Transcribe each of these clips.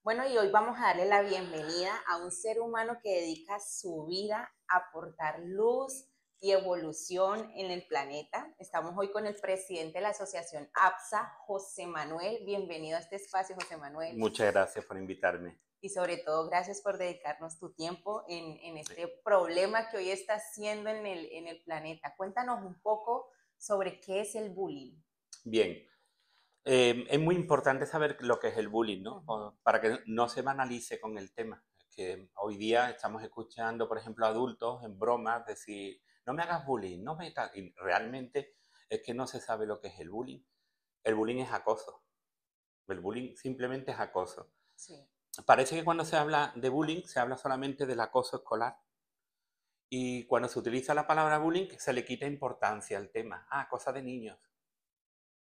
Bueno, y hoy vamos a darle la bienvenida a un ser humano que dedica su vida a aportar luz y evolución en el planeta. Estamos hoy con el presidente de la asociación APSA, José Manuel. Bienvenido a este espacio, José Manuel. Muchas gracias por invitarme. Y sobre todo, gracias por dedicarnos tu tiempo en este problema que hoy está haciendo en el planeta. Cuéntanos un poco sobre qué es el bullying. Bien, es muy importante saber lo que es el bullying, ¿no? Ujú. Para que no se banalice con el tema. Es que hoy día estamos escuchando, por ejemplo, adultos en bromas decir, no me hagas bullying, no me tal. Y realmente es que no se sabe lo que es el bullying. El bullying es acoso. El bullying simplemente es acoso. Sí. Parece que cuando se habla de bullying se habla solamente del acoso escolar. Y cuando se utiliza la palabra bullying se le quita importancia al tema. Ah, cosa de niños.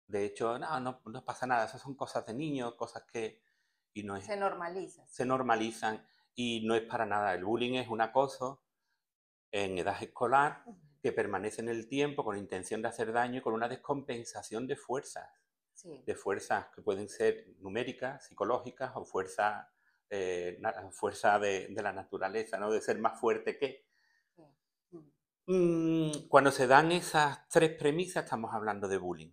De hecho, no pasa nada, esas son cosas de niños, cosas que y no es, Se normaliza, se sí. normalizan y no es para nada. El bullying es un acoso en edad escolar Ujú. que permanece en el tiempo con intención de hacer daño y con una descompensación Sí. de fuerzas que pueden ser numéricas, psicológicas o fuerza de la naturaleza, ¿no? De ser más fuerte que. Sí. Ujú. Cuando se dan esas tres premisas estamos hablando de bullying.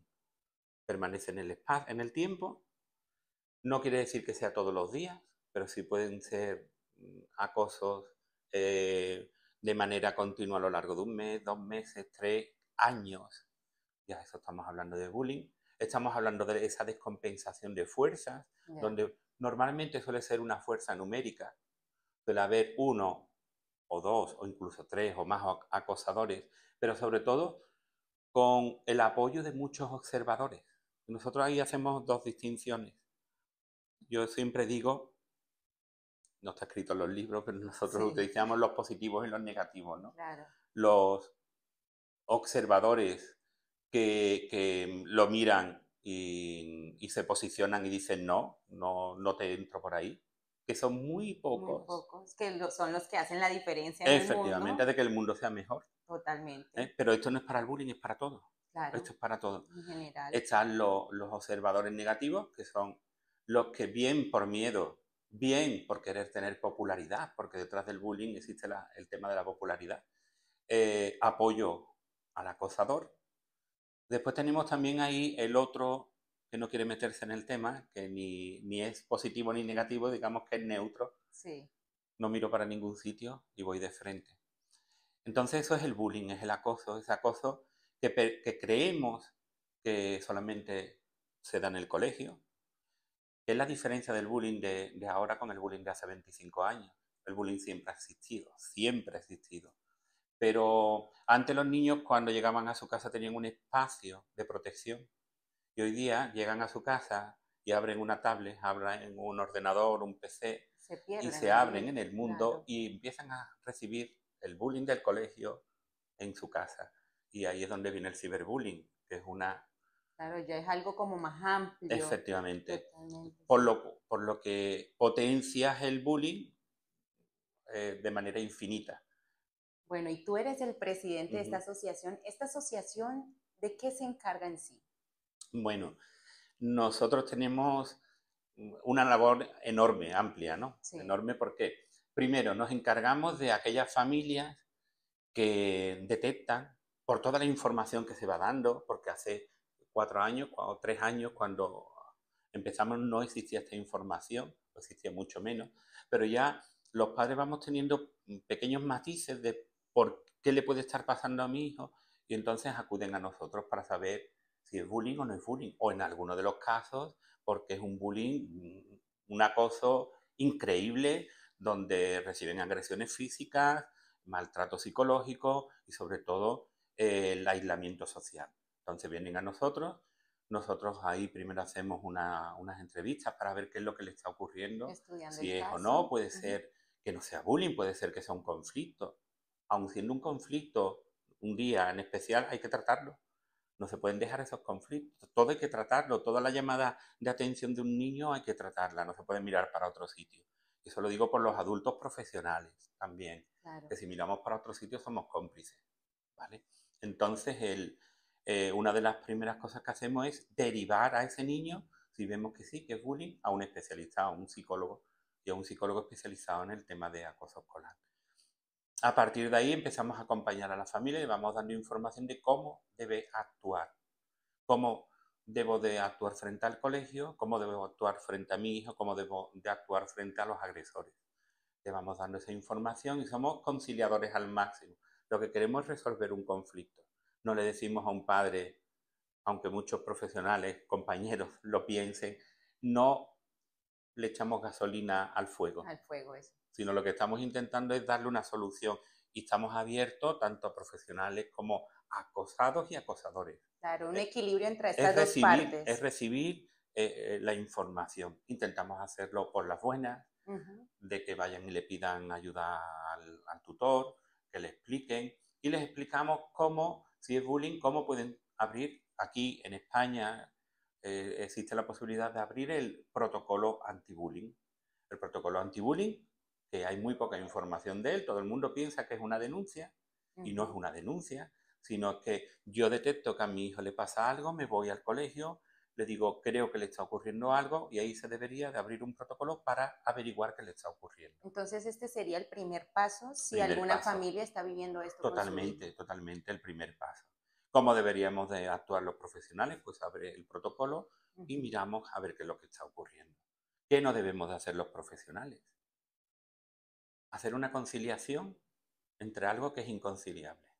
Permanece en el espacio, en el tiempo. No quiere decir que sea todos los días, pero sí pueden ser acosos de manera continua a lo largo de un mes, 2 meses, 3 años. Ya eso estamos hablando de bullying. Estamos hablando de esa descompensación de fuerzas, Ya. donde normalmente suele ser una fuerza numérica. Suele haber uno o dos o incluso tres o más acosadores, pero sobre todo con el apoyo de muchos observadores. Nosotros ahí hacemos dos distinciones. Yo siempre digo, no está escrito en los libros, pero nosotros Sí, utilizamos los positivos y los negativos, ¿no? claro. Los observadores que lo miran y se posicionan y dicen no te entro por ahí, que son muy Muy pocos, pocos que son los que hacen la diferencia en el efectivamente, mundo. de que el mundo sea mejor. Totalmente, ¿Eh? Pero esto no es para el bullying, es para todo. claro, Esto es para todo. en general. Están los observadores negativos, que son los que bien por miedo, bien por querer tener popularidad, porque detrás del bullying existe el tema de la popularidad, apoyo al acosador. Después tenemos también ahí el otro que no quiere meterse en el tema, que ni es positivo ni negativo, digamos que es neutro. Sí, No miro para ningún sitio y voy de frente. Entonces eso es el bullying, es el acoso, ese acoso que creemos que solamente se da en el colegio. Es la diferencia del bullying de ahora con el bullying de hace 25 años. El bullying siempre ha existido, siempre ha existido. Pero antes los niños cuando llegaban a su casa tenían un espacio de protección y hoy día llegan a su casa y abren una tablet, abren un ordenador, un PC se y pierden se abren ahí, en el mundo claro, y empiezan a recibir el bullying del colegio en su casa. Y ahí es donde viene el ciberbullying, que es una, claro, ya es algo como más amplio, efectivamente, totalmente, por sí. lo que potencias el bullying de manera infinita. Bueno, y tú eres el presidente de esta Ujú. asociación. ¿Esta asociación de qué se encarga en sí? Bueno, nosotros tenemos una labor enorme, amplia, ¿no? Sí, Enorme porque, primero, nos encargamos de aquellas familias que detectan por toda la información que se va dando, porque hace 4 años o 3 años, cuando empezamos, no existía esta información, o existía mucho menos, pero ya los padres vamos teniendo pequeños matices de por qué le puede estar pasando a mi hijo, y entonces acuden a nosotros para saber si es bullying o no es bullying, o en alguno de los casos, porque es un bullying, un acoso increíble, donde reciben agresiones físicas, maltrato psicológico y sobre todo el aislamiento social. Entonces vienen a nosotros, nosotros ahí primero hacemos unas entrevistas para ver qué es lo que le está ocurriendo, estudiando si el es o no, caso. puede Ujú. ser que no sea bullying, puede ser que sea un conflicto. Aun siendo un conflicto, un día en especial hay que tratarlo. No se pueden dejar esos conflictos. Todo hay que tratarlo. Toda la llamada de atención de un niño hay que tratarla. No se puede mirar para otro sitio. Eso lo digo por los adultos profesionales también. Claro. Que si miramos para otro sitio somos cómplices. ¿Vale? Entonces, una de las primeras cosas que hacemos es derivar a ese niño, si vemos que sí, que es bullying, a un especialista, a un psicólogo, y a un psicólogo especializado en el tema de acoso escolar. A partir de ahí empezamos a acompañar a la familia y vamos dando información de cómo debe actuar, cómo debo de actuar frente al colegio, cómo debo actuar frente a mi hijo, cómo debo de actuar frente a los agresores. Le vamos dando esa información y somos conciliadores al máximo. Lo que queremos es resolver un conflicto. No le decimos a un padre, aunque muchos profesionales, compañeros lo piensen, no le echamos gasolina al fuego. Al fuego, eso. Sino lo que estamos intentando es darle una solución y estamos abiertos tanto a profesionales como a acosados y acosadores. Claro, un equilibrio entre estas dos partes. Es recibir la información. Intentamos hacerlo por las buenas, de que vayan y le pidan ayuda al tutor, que le expliquen y les explicamos cómo, si es bullying, cómo pueden abrir aquí en España. Existe la posibilidad de abrir el protocolo anti-bullying. El protocolo anti-bullying, que hay muy poca información de él, todo el mundo piensa que es una denuncia y no es una denuncia, sino que yo detecto que a mi hijo le pasa algo, me voy al colegio, le digo, creo que le está ocurriendo algo y ahí se debería de abrir un protocolo para averiguar qué le está ocurriendo. Entonces este sería el primer paso si alguna familia está viviendo esto totalmente, con su hijo. Totalmente el primer paso. ¿Cómo deberíamos de actuar los profesionales? Pues abre el protocolo y miramos a ver qué es lo que está ocurriendo. ¿Qué no debemos de hacer los profesionales? Hacer una conciliación entre algo que es inconciliable.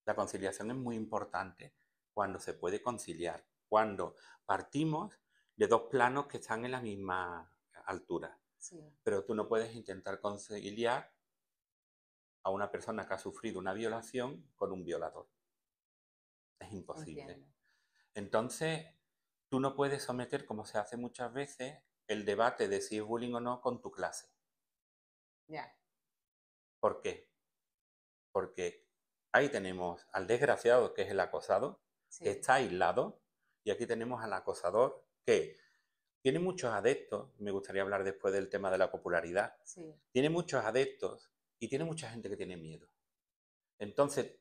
La conciliación es muy importante cuando se puede conciliar, cuando partimos de dos planos que están en la misma altura. Sí. Pero tú no puedes intentar conciliar a una persona que ha sufrido una violación con un violador. Es imposible. Entiendo. Entonces, tú no puedes someter, como se hace muchas veces, el debate de si es bullying o no con tu clase. Ya. ¿Por qué? Porque ahí tenemos al desgraciado, que es el acosado, que está aislado, y aquí tenemos al acosador, que tiene muchos adeptos. Me gustaría hablar después del tema de la popularidad. Tiene muchos adeptos y tiene mucha gente que tiene miedo. Entonces,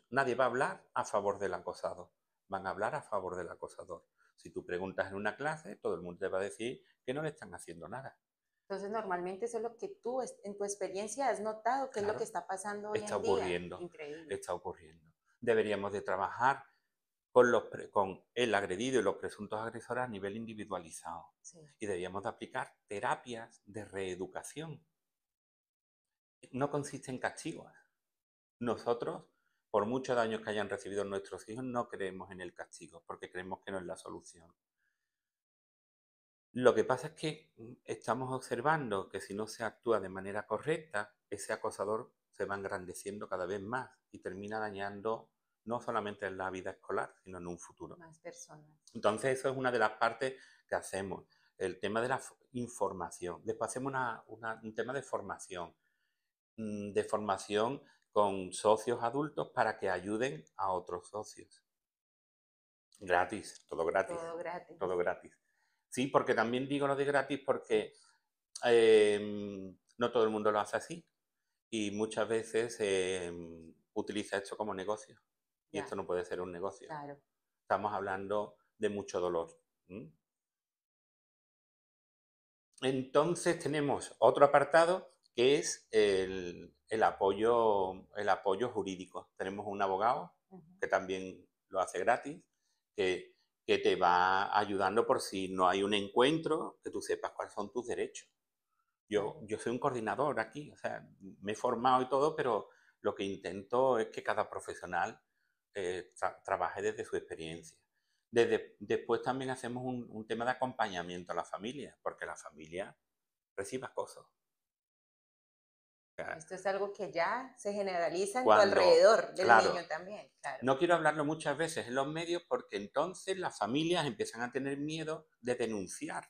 nadie va a hablar a favor del acosado, van a hablar a favor del acosador. Si tú preguntas en una clase, todo el mundo te va a decir que no le están haciendo nada. Entonces, normalmente eso es lo que tú, en tu experiencia, has notado que es lo que está pasando hoy en día. Está ocurriendo. Increíble. Está ocurriendo. Deberíamos de trabajar con el agredido y los presuntos agresores a nivel individualizado. Y deberíamos de aplicar terapias de reeducación. No consiste en castigos. Nosotros, por muchos daños que hayan recibido nuestros hijos, no creemos en el castigo, porque creemos que no es la solución. Lo que pasa es que estamos observando que si no se actúa de manera correcta, ese acosador se va engrandeciendo cada vez más y termina dañando no solamente en la vida escolar, sino en un futuro. Más personas. Entonces, eso es una de las partes que hacemos. El tema de la información. Después hacemos un tema de formación con socios adultos para que ayuden a otros socios. Gratis, todo gratis. Todo gratis. Todo gratis. Sí, porque también digo lo de gratis porque no todo el mundo lo hace así y muchas veces utiliza esto como negocio. Y esto no puede ser un negocio. Claro. Estamos hablando de mucho dolor. Entonces tenemos otro apartado que es el apoyo jurídico. Tenemos un abogado que también lo hace gratis, que te va ayudando por si no hay un encuentro, que tú sepas cuáles son tus derechos. Yo soy un coordinador aquí, o sea, me he formado y todo, pero lo que intento es que cada profesional trabaje desde su experiencia. Después también hacemos un tema de acompañamiento a la familia, porque la familia recibe acoso. Esto es algo que ya se generaliza en tu alrededor del niño también. Claro. No quiero hablarlo muchas veces en los medios porque entonces las familias empiezan a tener miedo de denunciar.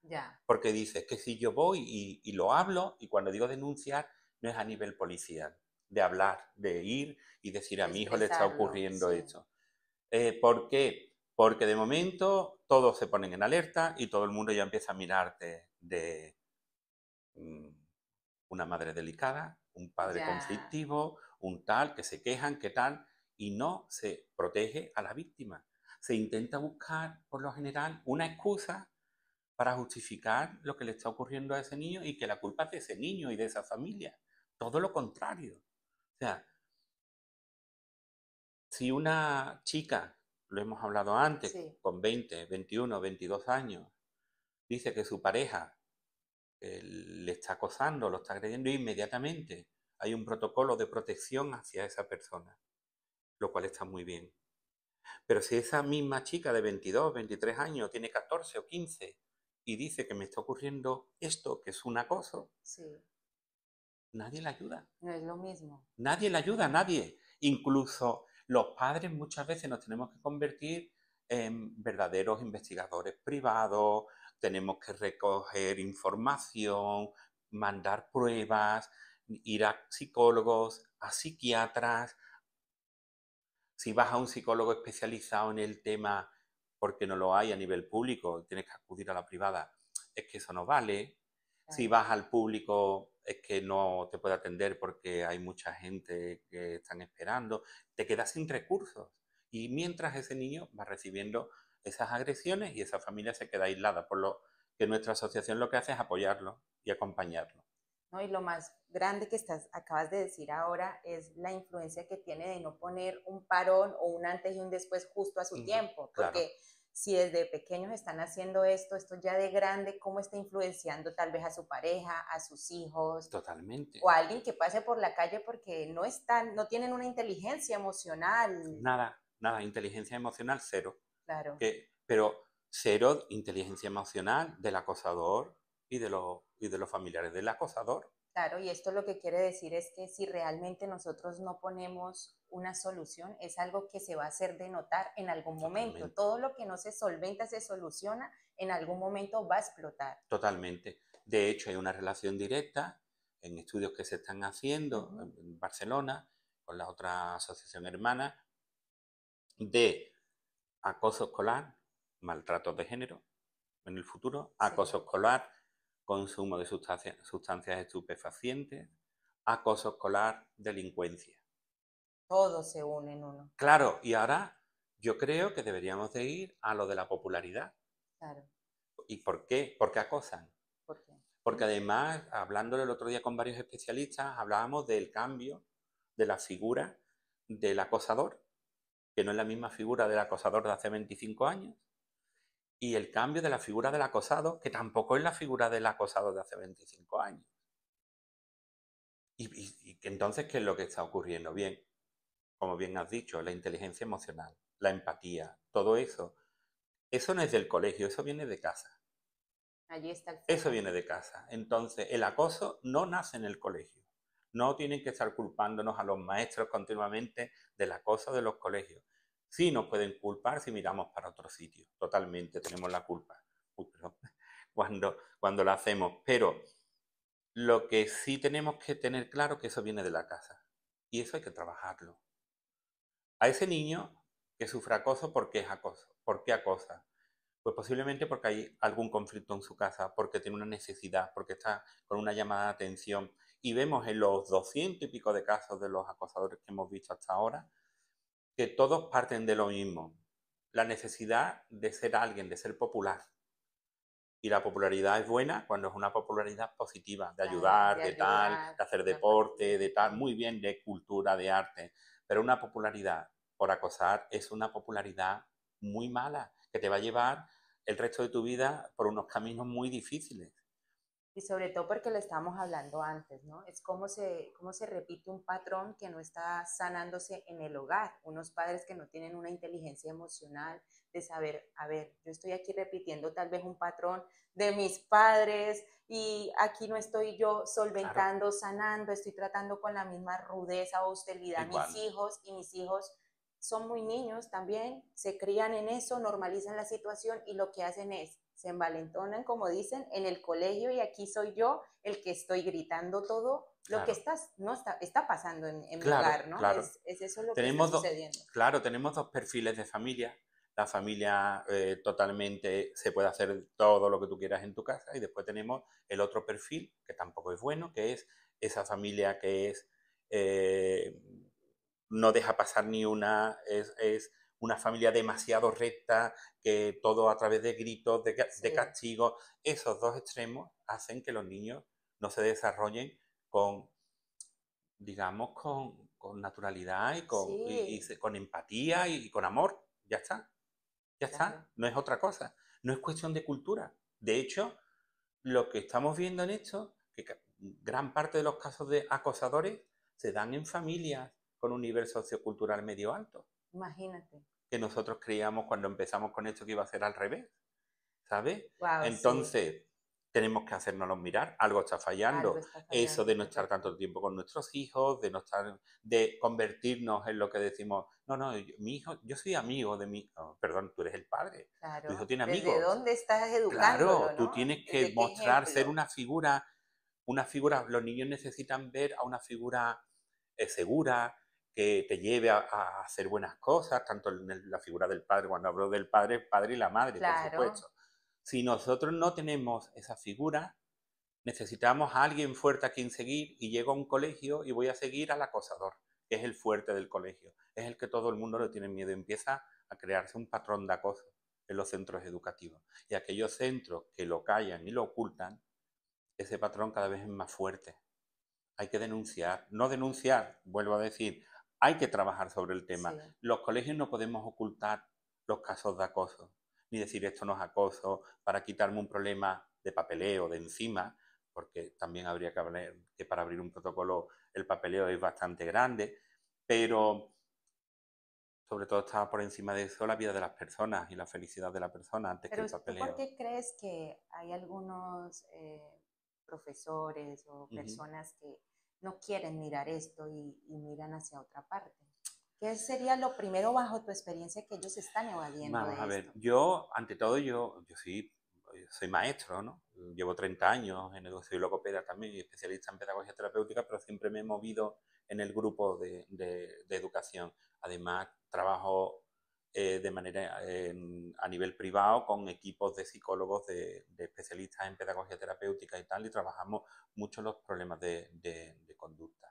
Ya. Porque dices que si yo voy y lo hablo, y cuando digo denunciar, no es a nivel policial, de hablar, de ir y decir a mi hijo le está ocurriendo esto. ¿Por qué? Porque de momento todos se ponen en alerta y todo el mundo ya empieza a mirarte de una madre delicada, un padre conflictivo, un tal, que se quejan, que tal, y no se protege a la víctima. Se intenta buscar, por lo general, una excusa para justificar lo que le está ocurriendo a ese niño y que la culpa es de ese niño y de esa familia. Todo lo contrario. O sea, si una chica, lo hemos hablado antes, Sí, con 20, 21, 22 años, dice que su pareja le está acosando, lo está agrediendo, inmediatamente hay un protocolo de protección hacia esa persona, lo cual está muy bien. Pero si esa misma chica de 22, 23 años tiene 14 o 15 y dice que me está ocurriendo esto, que es un acoso, sí, nadie la ayuda. no es lo mismo. Nadie le ayuda a nadie. Incluso los padres muchas veces nos tenemos que convertir en verdaderos investigadores privados, tenemos que recoger información, mandar pruebas, ir a psicólogos, a psiquiatras. Si vas a un psicólogo especializado en el tema, porque no lo hay a nivel público, tienes que acudir a la privada, es que eso no vale. Si Claro. vas al público, es que no te puede atender porque hay mucha gente que están esperando. Te quedas sin recursos. Y mientras ese niño va recibiendo esas agresiones y esa familia se queda aislada, por lo que nuestra asociación lo que hace es apoyarlo y acompañarlo. ¿No? Y lo más grande que acabas de decir ahora es la influencia que tiene de no poner un parón o un antes y un después justo a su tiempo, Claro, porque si desde pequeños están haciendo esto ya de grande, ¿cómo está influenciando tal vez a su pareja, a sus hijos totalmente. o a alguien que pase por la calle porque no tienen una inteligencia emocional? Nada, nada, inteligencia emocional cero. Claro. Pero cero inteligencia emocional del acosador y de los familiares del acosador. Claro, y esto lo que quiere decir es que si realmente nosotros no ponemos una solución, es algo que se va a hacer de notar en algún momento. Totalmente, Todo lo que no se solventa, se soluciona, en algún momento va a explotar. totalmente. De hecho, hay una relación directa en estudios que se están haciendo Ujú. en Barcelona con la otra asociación hermana de acoso escolar, maltratos de género en el futuro, Sí, acoso escolar, consumo de sustancias estupefacientes, acoso escolar, delincuencia. todo se une en uno. Claro, y ahora yo creo que deberíamos de ir a lo de la popularidad. Claro, ¿Y por qué? Porque acosan. ¿por qué? Porque además, hablándolo el otro día con varios especialistas, hablábamos del cambio de la figura del acosador, que no es la misma figura del acosador de hace 25 años, y el cambio de la figura del acosado, que tampoco es la figura del acosado de hace 25 años. Y entonces, ¿qué es lo que está ocurriendo? Bien, como bien has dicho, la inteligencia emocional, la empatía, todo eso. Eso no es del colegio, eso viene de casa. Allí está el Eso foco. viene de casa. Entonces, el acoso no nace en el colegio. No tienen que estar culpándonos a los maestros continuamente del acoso de los colegios. Sí nos pueden culpar si miramos para otro sitio. Totalmente tenemos la culpa. Uy, perdón. Cuando lo hacemos. Pero lo que sí tenemos que tener claro es que eso viene de la casa. Y eso hay que trabajarlo. A ese niño que sufre acoso, ¿por qué es acoso? ¿Por qué acosa? Pues posiblemente porque hay algún conflicto en su casa, porque tiene una necesidad, porque está con una llamada de atención. Y vemos en los 200 y pico de casos de los acosadores que hemos visto hasta ahora, que todos parten de lo mismo. La necesidad de ser alguien, de ser popular. Y la popularidad es buena cuando es una popularidad positiva, de Claro, ayudar, de de tal, ayudar de hacer a la deporte, familia. de tal, muy bien, de cultura, de arte. Pero una popularidad por acosar es una popularidad muy mala, que te va a llevar el resto de tu vida por unos caminos muy difíciles. Y sobre todo porque lo estábamos hablando antes, ¿no? Es cómo se repite un patrón que no está sanándose en el hogar. Unos padres que no tienen una inteligencia emocional de saber, a ver, yo estoy aquí repitiendo tal vez un patrón de mis padres y aquí no estoy yo Claro, solventando, sanando, estoy tratando con la misma rudeza o hostilidad a mis igual, hijos y mis hijos son muy niños también, se crían en eso, normalizan la situación y lo que hacen es, se envalentonan, como dicen, en el colegio y aquí soy yo el que estoy gritando todo lo que claro, no está pasando en mi claro, hogar, ¿no? claro. Es eso lo que está Tenemos dos, sucediendo. claro, tenemos dos perfiles de familia. La familia totalmente se puede hacer todo lo que tú quieras en tu casa y después tenemos el otro perfil, que tampoco es bueno, que es esa familia que es eh, no deja pasar ni una, es una familia demasiado recta, que todo a través de gritos, de Sí, castigos. Esos dos extremos hacen que los niños no se desarrollen con, digamos, con naturalidad sí, con empatía y con amor. Ya está, ya claro. está. No es otra cosa. No es cuestión de cultura. De hecho, lo que estamos viendo en esto, que gran parte de los casos de acosadores se dan en familias con un nivel sociocultural medio alto, Imagínate. que nosotros creíamos cuando empezamos con esto que iba a ser al revés, ¿sabes? Wow, sí, Entonces, tenemos que hacérnoslo mirar, algo está algo fallando. está Eso fallando, de no estar correcto. tanto tiempo con nuestros hijos, de no estar, de convertirnos en lo que decimos, no, no, mi hijo, yo soy amigo de mi, oh, perdón, tú eres el padre, tu hijo Claro. tiene ¿Desde amigos. dónde estás educándolo, Claro, tú no? tienes que ¿Desde qué mostrar, ser ejemplo? una figura, los niños necesitan ver a una figura segura, que te lleve a hacer buenas cosas, tanto en la figura del padre, cuando hablo del padre, el padre y la madre, por Claro, supuesto. Si nosotros no tenemos esa figura, necesitamos a alguien fuerte a quien seguir y llego a un colegio y voy a seguir al acosador, que es el fuerte del colegio, es el que todo el mundo le tiene miedo. Empieza a crearse un patrón de acoso en los centros educativos. Y aquellos centros que lo callan y lo ocultan, ese patrón cada vez es más fuerte. Hay que denunciar, no denunciar, vuelvo a decir, hay que trabajar sobre el tema. sí. Los colegios no podemos ocultar los casos de acoso, ni decir esto no es acoso para quitarme un problema de papeleo de encima, porque también habría que hablar que para abrir un protocolo el papeleo es bastante grande, pero sobre todo está por encima de eso la vida de las personas y la felicidad de la persona antes que Pero el ¿tú por papeleo. qué crees que hay algunos profesores o Uh -huh. personas que no quieren mirar esto y miran hacia otra parte? ¿Qué sería lo primero bajo tu experiencia que ellos están evadiendo Vamos a de ver, esto? yo, ante todo, yo soy maestro, ¿no? Llevo 30 años en soy logopeda también y especialista en pedagogía terapéutica, pero siempre me he movido en el grupo de educación. Además, trabajo de manera a nivel privado con equipos de psicólogos, de especialistas en pedagogía terapéutica y tal, y trabajamos mucho los problemas de conducta.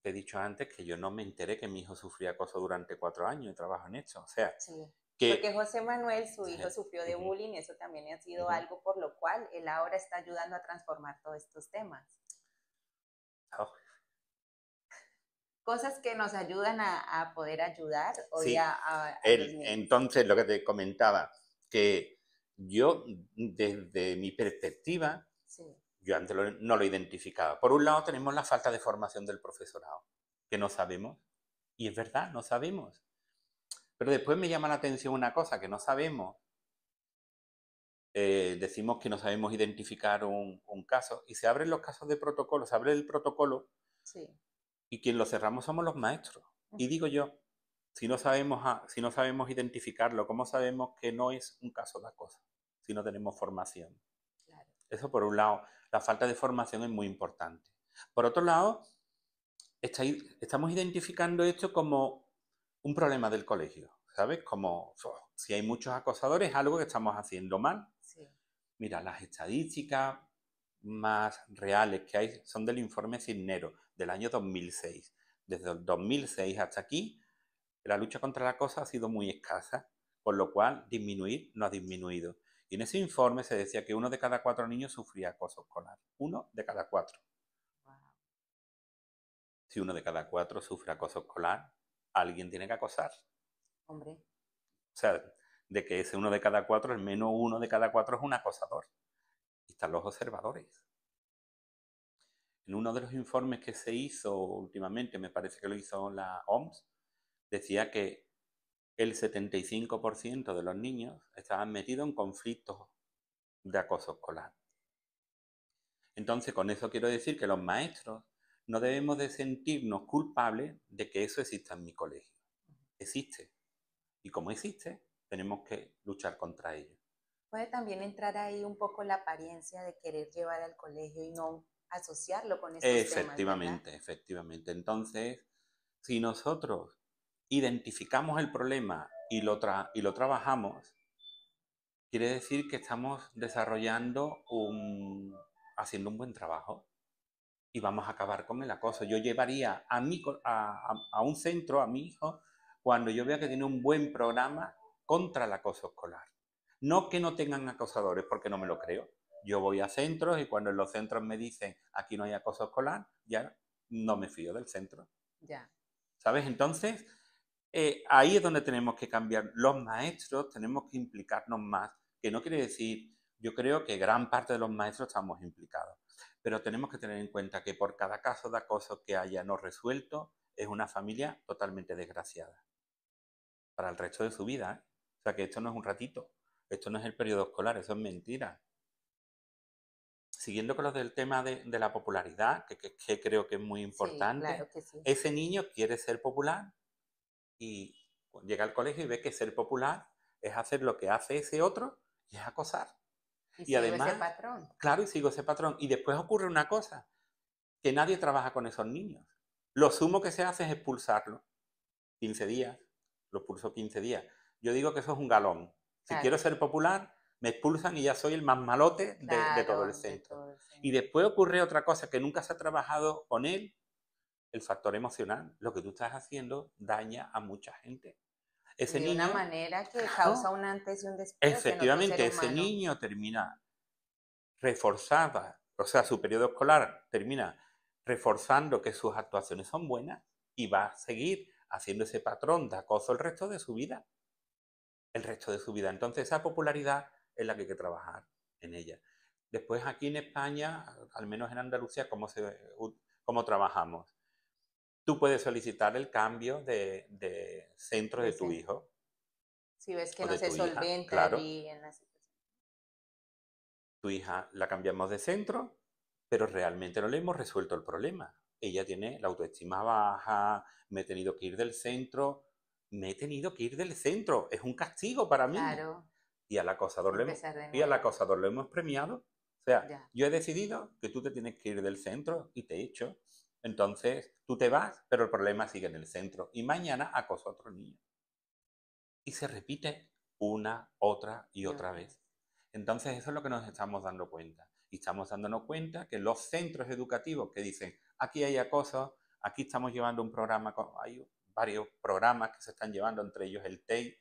Te he dicho antes que yo no me enteré que mi hijo sufría acoso durante 4 años y trabajo en esto. O sea, Sí, porque que... José Manuel, su hijo, sufrió Uh de -huh, bullying, eso también ha uh sido -huh. algo por lo cual él ahora está ayudando a transformar todos estos temas. Oh, Cosas que nos ayudan a poder ayudar hoy sí, a los niños. entonces lo que te comentaba, que yo desde mi perspectiva, Sí, yo antes no lo identificaba. Por un lado tenemos la falta de formación del profesorado, que no sabemos, y es verdad, no sabemos. Pero después me llama la atención una cosa, que no sabemos, decimos que no sabemos identificar un caso, y se abren los casos de protocolo, se abre el protocolo, sí. y quien lo cerramos somos los maestros. Y digo yo, si no sabemos identificarlo, ¿cómo sabemos que no es un caso de acoso? Si no tenemos formación. Claro. Eso por un lado, la falta de formación es muy importante. Por otro lado, estamos identificando esto como un problema del colegio, ¿sabes? Como si hay muchos acosadores, algo que estamos haciendo mal. Sí, Mira, las estadísticas más reales que hay son del informe Cisneros del año 2006. Desde el 2006 hasta aquí, la lucha contra el acoso ha sido muy escasa, por lo cual disminuir no ha disminuido. Y en ese informe se decía que 1 de cada 4 niños sufría acoso escolar. 1 de cada 4. wow. Si 1 de cada 4 sufre acoso escolar, alguien tiene que acosar. Hombre, O sea, de que ese 1 de cada 4, al menos 1 de cada 4 es un acosador. Y están los observadores. En uno de los informes que se hizo últimamente, me parece que lo hizo la OMS, decía que el 75% de los niños estaban metidos en conflictos de acoso escolar. Entonces, con eso quiero decir que los maestros no debemos de sentirnos culpables de que eso exista en mi colegio. Existe. Y como existe, tenemos que luchar contra ello. puede también entrar ahí un poco la apariencia de querer llevar al colegio y no asociarlo con estos temas, ¿verdad? Efectivamente, efectivamente. Entonces, si nosotros identificamos el problema y lo trabajamos, quiere decir que estamos haciendo un buen trabajo. y vamos a acabar con el acoso. Yo llevaría a un centro a mi hijo cuando yo vea que tiene un buen programa contra el acoso escolar. No que no tengan acosadores, porque no me lo creo. Yo voy a centros y cuando en los centros me dicen aquí no hay acoso escolar, ya no me fío del centro. Ya. ¿Sabes? Entonces, ahí es donde tenemos que cambiar. Los maestros tenemos que implicarnos más, que no quiere decir, yo creo que gran parte de los maestros estamos implicados, pero tenemos que tener en cuenta que por cada caso de acoso que haya no resuelto, es una familia totalmente desgraciada para el resto de su vida, ¿eh? O sea que esto no es un ratito, esto no es el periodo escolar, eso es mentira. Siguiendo con lo del tema de la popularidad, que creo que es muy Sí, importante, claro que sí. ese niño quiere ser popular y llega al colegio y ve que ser popular es hacer lo que hace ese otro y es acosar. Y Y sigo ese además, patrón. claro, y sigo ese patrón. Y después ocurre una cosa, que nadie trabaja con esos niños. Lo sumo que se hace es expulsarlo. 15 días, lo expulso 15 días. Yo digo que eso es un galón. Si quiero Claro, ser popular, me expulsan y ya soy el más malote de todo el claro, de centro. todo el Y centro. después ocurre otra cosa que nunca se ha trabajado con él, el factor emocional. Lo que tú estás haciendo daña a mucha gente. Y Ese de una niño, manera que causa claro, un antes y un después en otro ser efectivamente, ese humano. niño termina reforzada, o sea, su periodo escolar termina reforzando que sus actuaciones son buenas y va a seguir haciendo ese patrón de acoso el resto de su vida. El resto de su vida. Entonces, esa popularidad es la que hay que trabajar en ella. Después, aquí en España, al menos en Andalucía, ¿cómo trabajamos? Tú puedes solicitar el cambio de centro de De tu centro. hijo Si ves que o no de se tu hija, solventa claro. allí en la situación. Tu hija la cambiamos de centro, pero realmente no le hemos resuelto el problema. Ella tiene la autoestima baja, me he tenido que ir del centro, me he tenido que ir del centro, es un castigo para mí. Claro, Y al acosador empezar de y al nuevo. acosador lo hemos premiado. O sea, Ya. yo he decidido que tú te tienes que ir del centro y te he hecho. Entonces, tú te vas, pero el problema sigue en el centro. Y mañana acoso a otro niño. Y se repite una, otra y Y otra otra vez. vez. Entonces, eso es lo que nos estamos dando cuenta. Y estamos dándonos cuenta que los centros educativos que dicen, aquí hay acoso, aquí estamos llevando un programa, hay varios programas que se están llevando, entre ellos el TEI,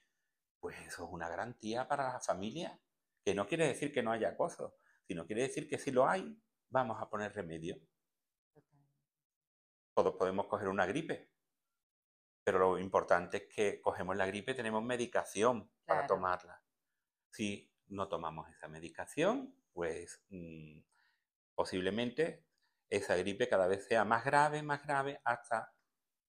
pues eso es una garantía para la familia, que no quiere decir que no haya acoso, sino quiere decir que si lo hay, vamos a poner remedio. Totalmente. Todos podemos coger una gripe, pero lo importante es que cogemos la gripe y tenemos medicación para Claro. tomarla. Si no tomamos esa medicación, pues posiblemente esa gripe cada vez sea más grave, hasta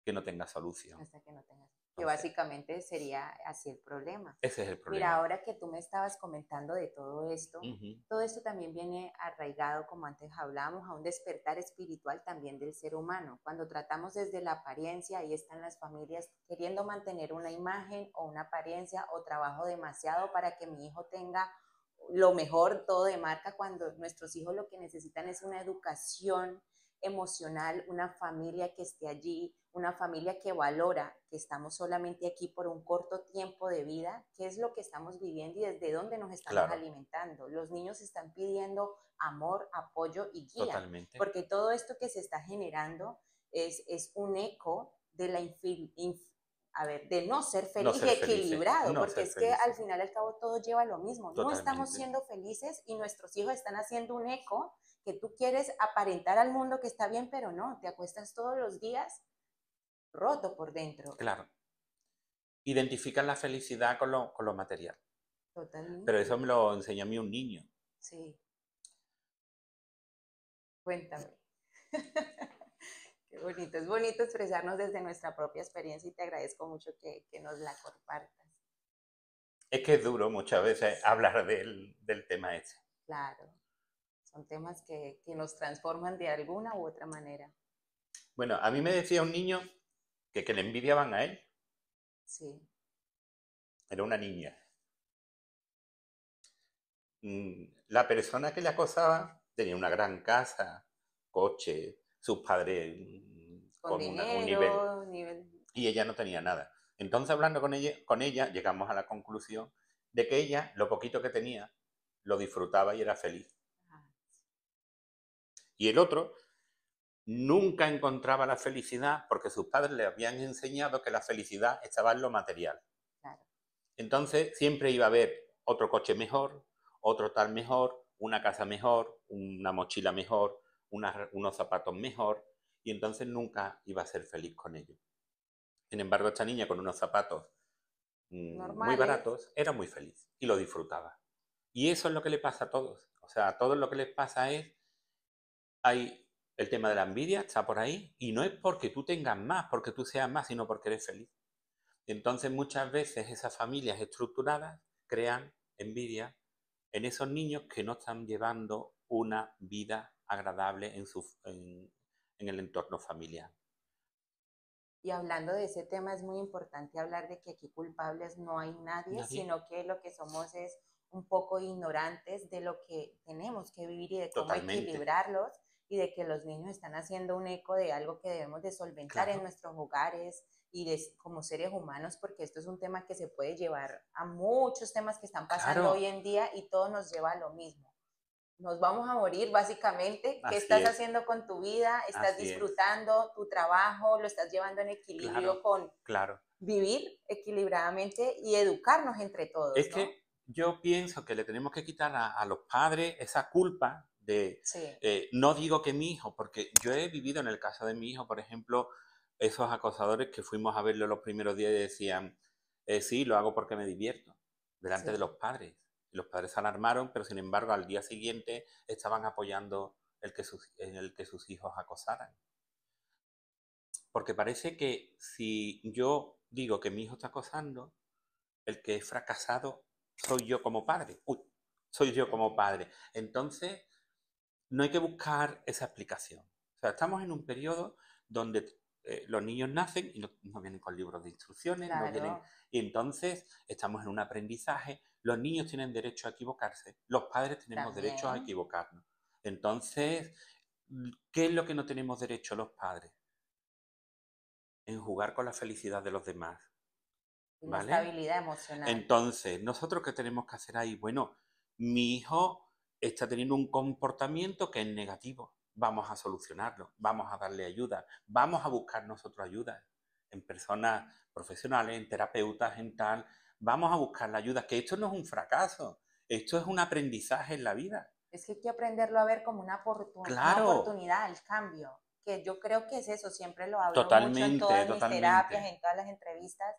que no tenga solución. Hasta que no tengas. Que Entonces, básicamente sería así el problema. ese es el Mira, problema. ahora que tú me estabas comentando de Ujú. todo esto también viene arraigado, como antes hablábamos, a un despertar espiritual también del ser humano. Cuando tratamos desde la apariencia, ahí están las familias queriendo mantener una imagen o una apariencia o trabajo demasiado para que mi hijo tenga lo mejor, todo de marca, cuando nuestros hijos lo que necesitan es una educación emocional, una familia que esté allí, una familia que valora que estamos solamente aquí por un corto tiempo de vida, qué es lo que estamos viviendo y desde dónde nos estamos Claro, alimentando. Los niños están pidiendo amor, apoyo y guía, totalmente. porque todo esto que se está generando es un eco de la de no ser No feliz y ser felices, equilibrado, no porque ser es que al felices, final y al cabo todo lleva lo mismo. No estamos totalmente. siendo felices y nuestros hijos están haciendo un eco que tú quieres aparentar al mundo que está bien, pero no, te acuestas todos los días roto por dentro. Claro, identifican la felicidad con lo material. Pero Totalmente. eso me lo enseñó a mí un niño. Sí, cuéntame. Qué bonito. Es bonito expresarnos desde nuestra propia experiencia y te agradezco mucho que nos la compartas. Es que es duro muchas veces Sí, hablar del tema ese. claro. Son temas que nos transforman de alguna u otra manera. Bueno, a mí me decía un niño que le envidiaban a él. Sí, Era una niña. La persona que le acosaba tenía una gran casa, coche, sus padres con un nivel, dinero, nivel. y ella no tenía nada. Entonces, hablando con ella, llegamos a la conclusión de que ella, lo poquito que tenía, lo disfrutaba y era feliz. Ah, Y el otro nunca encontraba la felicidad porque sus padres le habían enseñado que la felicidad estaba en lo material. Claro. Entonces siempre iba a haber otro coche mejor, otro tal mejor, una casa mejor, una mochila mejor, unos zapatos mejor, y entonces nunca iba a ser feliz con ellos. Sin embargo, esta niña con unos zapatos muy Normales. baratos era muy feliz y lo disfrutaba. Y eso es lo que le pasa a todos. O sea, a todos lo que les pasa es, hay el tema de la envidia, está por ahí, y no es porque tú tengas más, porque tú seas más, sino porque eres feliz. Entonces muchas veces esas familias estructuradas crean envidia en esos niños que no están llevando una vida agradable en el entorno familiar. Y hablando de ese tema, es muy importante hablar de que aquí culpables no hay nadie, Nadie. sino que lo que somos es un poco ignorantes de lo que tenemos que vivir y de cómo Totalmente. equilibrarlos y de que los niños están haciendo un eco de algo que debemos de solventar en Claro, nuestros hogares y como seres humanos, porque esto es un tema que se puede llevar a muchos temas que están pasando hoy claro. en día y todo nos lleva a lo mismo. Nos vamos a morir básicamente. ¿Qué Así estás es, haciendo con tu vida? ¿Estás así es. disfrutando tu trabajo? ¿Lo estás llevando en equilibrio Claro, con claro. vivir equilibradamente y educarnos entre todos, Es ¿no? que yo pienso que le tenemos que quitar a los padres esa culpa de, Sí, no digo que mi hijo, porque yo he vivido en el caso de mi hijo, por ejemplo, esos acosadores que fuimos a verlo los primeros días y decían, sí, lo hago porque me divierto, delante de sí. los padres. Y los padres se alarmaron, pero sin embargo al día siguiente estaban apoyando en el que sus hijos acosaran. Porque parece que si yo digo que mi hijo está acosando, el que he fracasado soy yo como padre. Uy, soy yo como padre. Entonces, no hay que buscar esa explicación. O sea, estamos en un periodo donde los niños nacen y no vienen con libros de instrucciones, no vienen. Claro, Y entonces estamos en un aprendizaje. Los niños tienen derecho a equivocarse, los padres tenemos derecho a también. equivocarnos. Entonces, ¿qué es lo que no tenemos derecho los padres? En jugar con la felicidad de los demás. ¿Vale? Inestabilidad emocional. Entonces, ¿nosotros qué tenemos que hacer ahí? Bueno, mi hijo está teniendo un comportamiento que es negativo. Vamos a solucionarlo, vamos a darle ayuda, vamos a buscar nosotros ayuda en personas profesionales, en terapeutas, en tal. Vamos a buscar la ayuda, que esto no es un fracaso, esto es un aprendizaje en la vida. Es que hay que aprenderlo a ver como una Claro, oportunidad al cambio, que yo creo que es eso, siempre lo hablo mucho en totalmente, todas mis terapias, totalmente. en todas las entrevistas.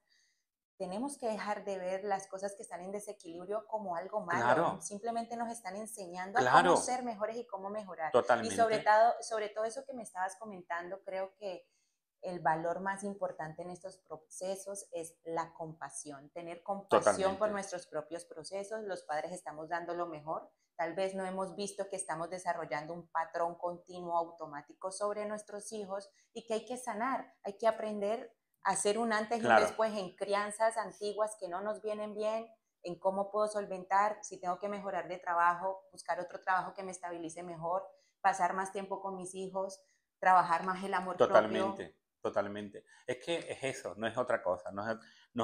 Tenemos que dejar de ver las cosas que están en desequilibrio como algo malo. Claro, Simplemente nos están enseñando a cómo claro, ser mejores y cómo mejorar. Y totalmente. sobre todo eso que me estabas comentando, creo que el valor más importante en estos procesos es la compasión, tener compasión por Totalmente. nuestros propios procesos. Los padres estamos dando lo mejor. Tal vez no hemos visto que estamos desarrollando un patrón continuo automático sobre nuestros hijos y que hay que sanar, hay que aprender a hacer un antes y un Claro, después en crianzas antiguas que no nos vienen bien, en cómo puedo solventar, si tengo que mejorar de trabajo, buscar otro trabajo que me estabilice mejor, pasar más tiempo con mis hijos, trabajar más el amor propio. totalmente, totalmente. Es que es eso, no es otra cosa, no es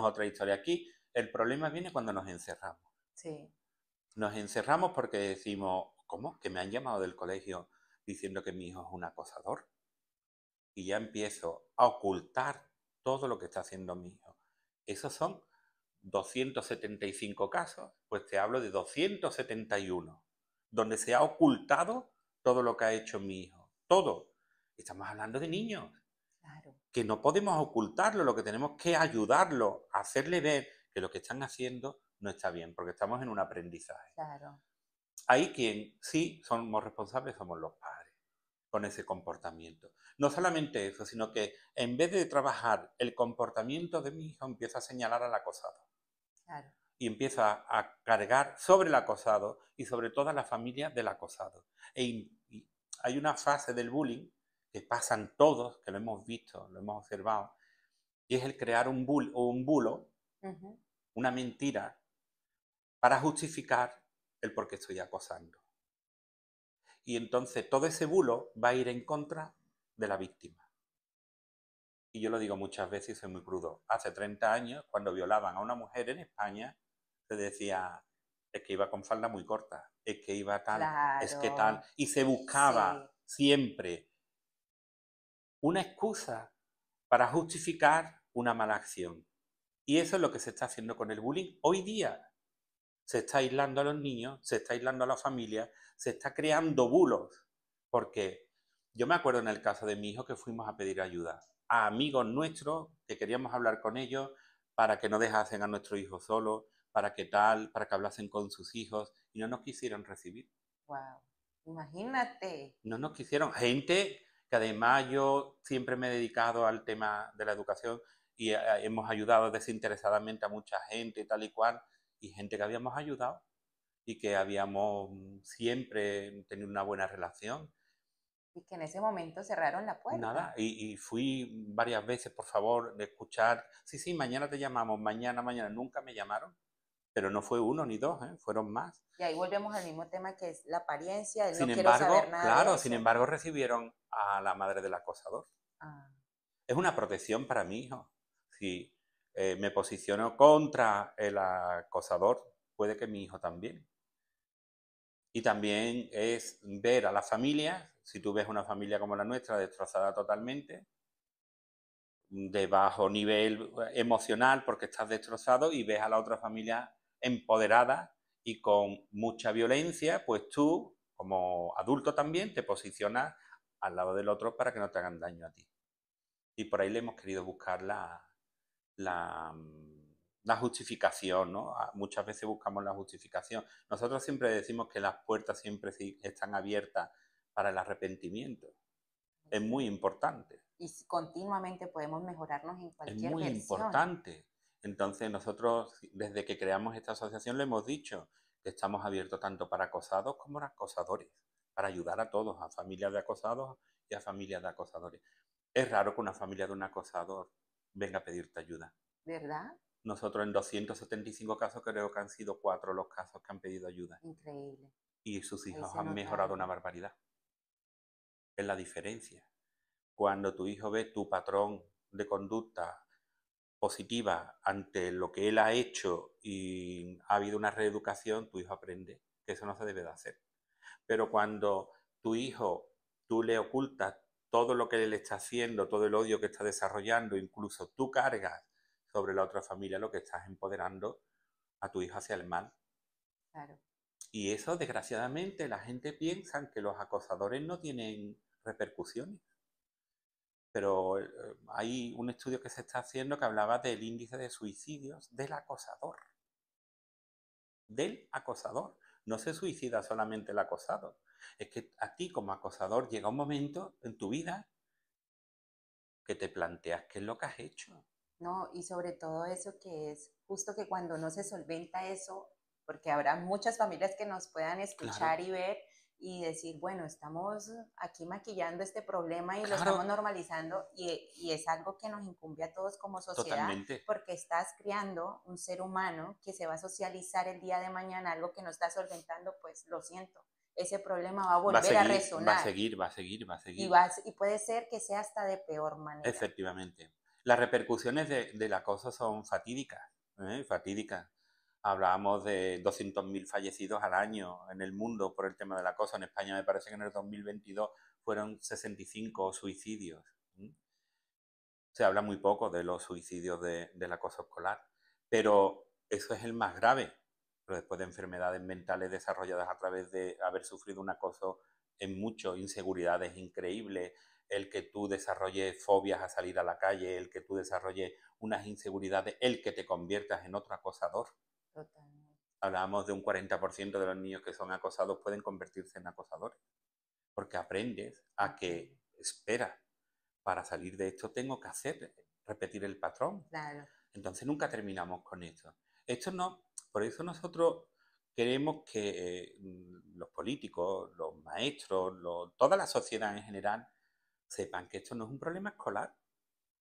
otra historia. Aquí el problema viene cuando nos encerramos. Sí, Nos encerramos porque decimos, ¿cómo? Que me han llamado del colegio diciendo que mi hijo es un acosador. Y ya empiezo a ocultar todo lo que está haciendo mi hijo. Esos son 275 casos, pues te hablo de 271, donde se ha ocultado todo lo que ha hecho mi hijo. Todo. Estamos hablando de niños, claro, que no podemos ocultarlo, lo que tenemos que ayudarlo, a hacerle ver que lo que están haciendo no está bien, porque estamos en un aprendizaje. claro. Ahí quien sí somos responsables somos los padres con ese comportamiento. No solamente eso, sino que en vez de trabajar el comportamiento de mi hijo, empieza a señalar al acosado Claro. y empieza a cargar sobre el acosado y sobre toda la familia del acosado. Y hay una fase del bullying que pasan todos, que lo hemos visto, lo hemos observado, y es el crear un bulo, Ujú. una mentira, para justificar el por qué estoy acosando. Y entonces todo ese bulo va a ir en contra de la víctima. Y yo lo digo muchas veces y soy muy crudo. Hace 30 años, cuando violaban a una mujer en España, se decía, es que iba con falda muy corta, es que iba tal, es que tal. Claro, Y se buscaba sí, siempre una excusa para justificar una mala acción. Y eso es lo que se está haciendo con el bullying hoy día. Se está aislando a los niños, se está aislando a las familias, se está creando bulos. Porque yo me acuerdo en el caso de mi hijo que fuimos a pedir ayuda a amigos nuestros que queríamos hablar con ellos para que no dejasen a nuestro hijo solo, para que tal, para que hablasen con sus hijos y no nos quisieron recibir. Wow, imagínate. No nos quisieron. Gente que además yo siempre me he dedicado al tema de la educación y hemos ayudado desinteresadamente a mucha gente tal y cual, y gente que habíamos ayudado y que habíamos siempre tenido una buena relación. Y que en ese momento cerraron la puerta. Nada, y fui varias veces, por favor, de escuchar, sí, sí, mañana te llamamos, mañana, nunca me llamaron, pero no fue uno ni dos, fueron más. Y ahí volvemos al mismo tema que es la apariencia, él no Sin quiero saber embargo, nada de claro, sin eso. embargo recibieron a la madre del acosador. Ah, Es una protección para mi hijo. Si me posiciono contra el acosador, puede que mi hijo también. Y también es ver a las familias, si tú ves una familia como la nuestra destrozada totalmente, de bajo nivel emocional porque estás destrozado, y ves a la otra familia empoderada y con mucha violencia, pues tú, como adulto también, te posicionas al lado del otro para que no te hagan daño a ti. Y por ahí le hemos querido buscar la, la justificación, ¿no? Muchas veces buscamos la justificación. Nosotros siempre decimos que las puertas siempre están abiertas para el arrepentimiento. Es muy importante. y continuamente podemos mejorarnos en Es cualquier muy versión. importante. Entonces nosotros, desde que creamos esta asociación, le hemos dicho que estamos abiertos tanto para acosados como para acosadores, para ayudar a todos, a familias de acosados y a familias de acosadores. Es raro que una familia de un acosador venga a pedirte ayuda. ¿Verdad? Nosotros en 275 casos creo que han sido 4 los casos que han pedido ayuda. Increíble. Y sus Ahí hijos se han nota mejorado una algo. barbaridad. Es la diferencia. Cuando tu hijo ve tu patrón de conducta positiva ante lo que él ha hecho y ha habido una reeducación, tu hijo aprende que eso no se debe de hacer. Pero cuando tu hijo, tú le ocultas todo lo que él está haciendo, todo el odio que está desarrollando, incluso tú cargas sobre la otra familia, lo que estás empoderando a tu hijo hacia el mal. Claro. Y eso, desgraciadamente, la gente piensa que los acosadores no tienen repercusiones. Pero hay un estudio que se está haciendo que hablaba del índice de suicidios del acosador. Del acosador. No se suicida solamente el acosado. Es que a ti como acosador llega un momento en tu vida que te planteas qué es lo que has hecho. No, y sobre todo eso que es justo que cuando no se solventa eso, porque habrá muchas familias que nos puedan escuchar Claro, y ver y decir, bueno, estamos aquí maquillando este problema y lo estamos claro, normalizando y es algo que nos incumbe a todos como sociedad totalmente, porque estás creando un ser humano que se va a socializar el día de mañana, algo que no está solventando, pues lo siento, ese problema va a va a volver a seguir, va a resonar seguir, va a seguir, va a y, seguir. y puede ser que sea hasta de peor manera. Efectivamente. Las repercusiones del acoso son fatídicas, fatídicas. Hablábamos de 200.000 fallecidos al año en el mundo por el tema del acoso. En España me parece que en el 2022 fueron 65 suicidios. Se habla muy poco de los suicidios del acoso escolar, pero eso es el más grave. Pero después de enfermedades mentales desarrolladas a través de haber sufrido un acoso en mucho, inseguridades increíbles, el que tú desarrolles fobias a salir a la calle, el que tú desarrolles unas inseguridades, el que te conviertas en otro acosador. Totalmente. Hablábamos de un 40% de los niños que son acosados pueden convertirse en acosadores, porque aprendes a que, espera, para salir de esto tengo que hacer, repetir el patrón. Claro. Entonces nunca terminamos con esto. Esto no, por eso nosotros queremos que los políticos, los maestros, toda la sociedad en general sepan que esto no es un problema escolar,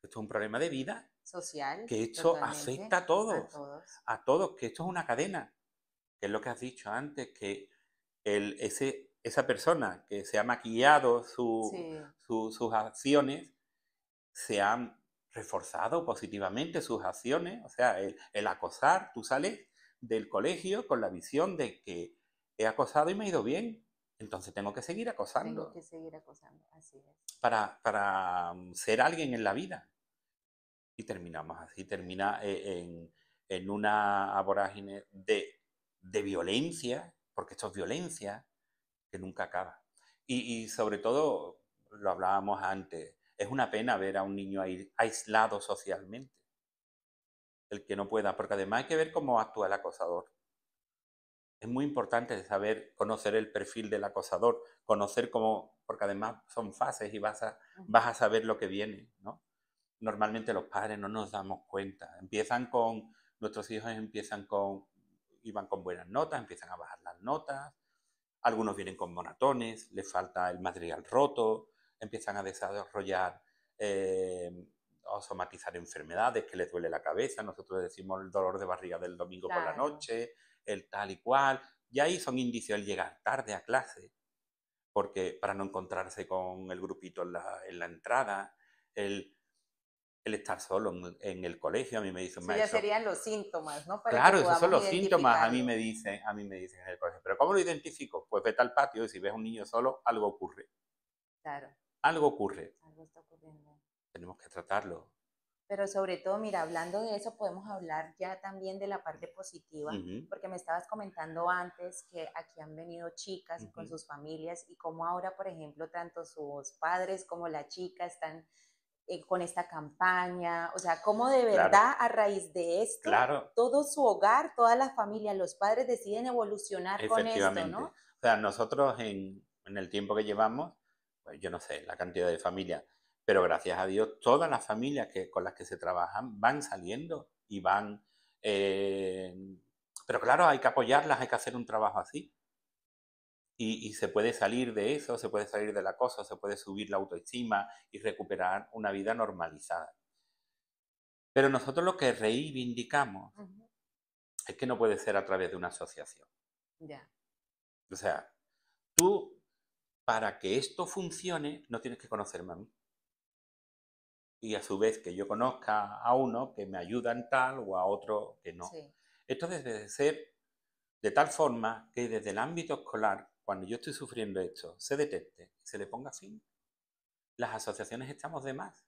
que esto es un problema de vida, Social, que esto totalmente, afecta a todos. a todos, que esto es una cadena, que es lo que has dicho antes, que esa persona que se ha maquillado Sí, sus acciones, se han reforzado positivamente sus acciones, o sea, el acosar, tú sales del colegio con la visión de que he acosado y me ha ido bien, entonces tengo que seguir Tengo acosando que seguir acosando, así es. para ser alguien en la vida. Y terminamos así, termina en una vorágine de violencia, porque esto es violencia, que nunca acaba. Y sobre todo, lo hablábamos antes, es una pena ver a un niño aislado socialmente, el que no pueda, porque además hay que ver cómo actúa el acosador. Es muy importante saber, conocer el perfil del acosador, conocer cómo, porque además son fases y vas a saber lo que viene, ¿no? Normalmente los padres no nos damos cuenta. Nuestros hijos iban con buenas notas, empiezan a bajar las notas, algunos vienen con monatones, les falta el material roto, empiezan a desarrollar eh, o somatizar enfermedades, que les duele la cabeza, nosotros decimos el dolor de barriga del domingo por la Claro. noche, el tal y cual, y ahí son indicios el llegar tarde a clase, porque para no encontrarse con el grupito en la entrada, el, el estar solo en el colegio. A mí me dice un Eso ya maestro, serían los síntomas, ¿no? Para que claro, esos son podamos los síntomas, identificarlo. a mí me dicen en el colegio, pero ¿cómo lo identifico? Pues vete al patio y si ves a un niño solo, algo ocurre, Claro, algo ocurre, algo está ocurriendo. tenemos que tratarlo. Pero sobre todo, mira, hablando de eso, podemos hablar ya también de la parte positiva, Ujú, porque me estabas comentando antes que aquí han venido chicas con ujú. sus familias y como ahora, por ejemplo, tanto sus padres como la chica están con esta campaña, o sea, cómo de Claro, verdad a raíz de esto, claro, todo su hogar, toda la familia, los padres deciden evolucionar con esto, efectivamente. ¿no? O sea, nosotros en el tiempo que llevamos, pues yo no sé la cantidad de familias, pero gracias a Dios todas las familias con las que se trabajan van saliendo y van... eh, pero claro, hay que apoyarlas, hay que hacer un trabajo así. Y se puede salir de eso, se puede salir del acoso, se puede subir la autoestima y recuperar una vida normalizada. Pero nosotros lo que reivindicamos Ujú. es que no puede ser a través de una asociación. Ya, O sea, tú, para que esto funcione, no tienes que conocerme a mí. Y a su vez que yo conozca a uno que me ayuda en tal o a otro que no. sí, Esto debe de ser de tal forma que desde el ámbito escolar, cuando yo estoy sufriendo esto, se detecte y se le ponga fin. Las asociaciones estamos de más.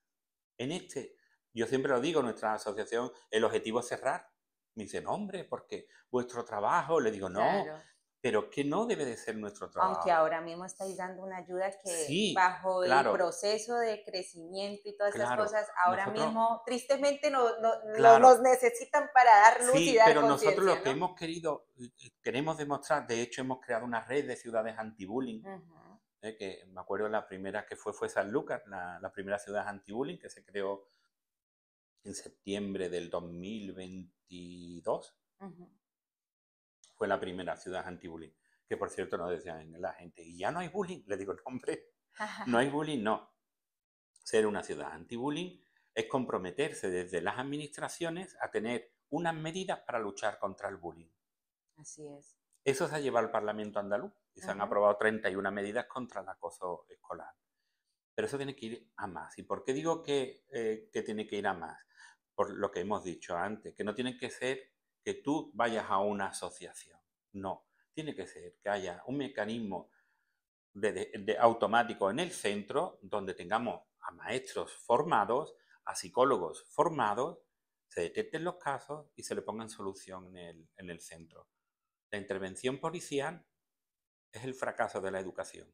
Yo siempre lo digo, nuestra asociación, el objetivo es cerrar. Me dicen, hombre, porque vuestro trabajo, le digo, no, claro. pero que no debe de ser nuestro Aunque trabajo. ahora mismo estáis dando una ayuda que Sí, bajo el claro, proceso de crecimiento y todas estas claro. cosas, ahora Nosotros, mismo tristemente nos claro, necesitan para dar luz y sí, dar pero nosotros conciencia, lo que ¿no? hemos querido, queremos demostrar, de hecho hemos creado una red de ciudades anti-bullying, Ujú. que me acuerdo la primera que fue San Lucas, la primera ciudad anti-bullying que se creó en septiembre del 2022. Ujú. Fue la primera ciudad anti-bullying. Que por cierto nos decían la gente, ¿y ya no hay bullying? Le digo, no, hombre, no hay bullying, no. Ser una ciudad anti-bullying es comprometerse desde las administraciones a tener unas medidas para luchar contra el bullying. Así es. Eso se ha llevado al Parlamento andaluz y se han Ujú. aprobado 31 medidas contra el acoso escolar. Pero eso tiene que ir a más. ¿Y por qué digo que tiene que ir a más? Por lo que hemos dicho antes, que no tiene que ser que tú vayas a una asociación. No, tiene que ser que haya un mecanismo automático en el centro donde tengamos a maestros formados, a psicólogos formados, se detecten los casos y se le pongan solución en el centro. La intervención policial es el fracaso de la educación.